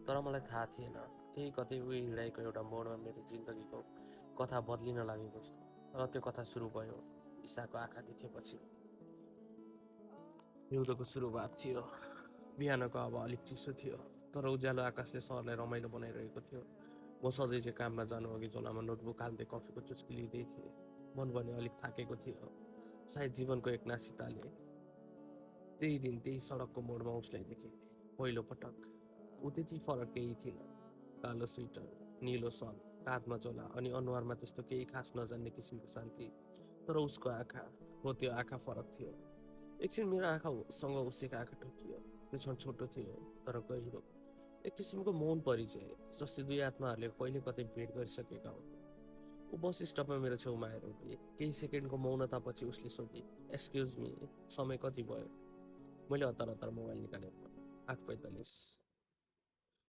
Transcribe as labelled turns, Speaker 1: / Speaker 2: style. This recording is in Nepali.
Speaker 1: तर मलाई थाहा थिएन त्यही कतै उही हिँडाइको एउटा मोडमा मेरो जिन्दगीको कथा बदलिन लागेको छ। र त्यो कथा सुरु भयो ईसाको आँखा देखेपछि। हिउँदोको सुरुवात थियो। बिहानको हावा अलिक चिसो थियो, तर उज्यालो आकाशले सहरलाई रमाइलो बनाइरहेको थियो। म सधैँ चाहिँ काममा जानु अघि झोलामा नोटबुक हाल्दै कफीको चुस्की लिँदै थिएँ। मन भने अलिक थाकेको थियो, सायद जीवनको एकनासिताले। त्यही दिन त्यही सडकको मोडमा उसलाई देखेँ पहिलो पटक। ऊ त्यति फरक केही थिएन, कालो स्वेटर, निलो सल, काँधमा झोला अनि अनुहारमा त्यस्तो केही खास नजान्ने किसिमको शान्ति। तर उसको आँखा, हो त्यो आँखा फरक थियो। एकछिन मेरो आँखासँग उसैको आँखा ठोकियो। त्यो क्षण छोटो थियो तर गहिरो, एक किसिमको मौन परिचय, जस्तै दुई आत्माहरूले कहिले कतै भेट गरिसकेका हुन्। ऊ बस स्टपमा मेरो छेउमा आएर उभिए। केही सेकेन्डको मौनतापछि उसले सोधे, एक्सक्युज मी, समय कति भयो? मैले हतार हतार मोबाइल निकालेर 8:45।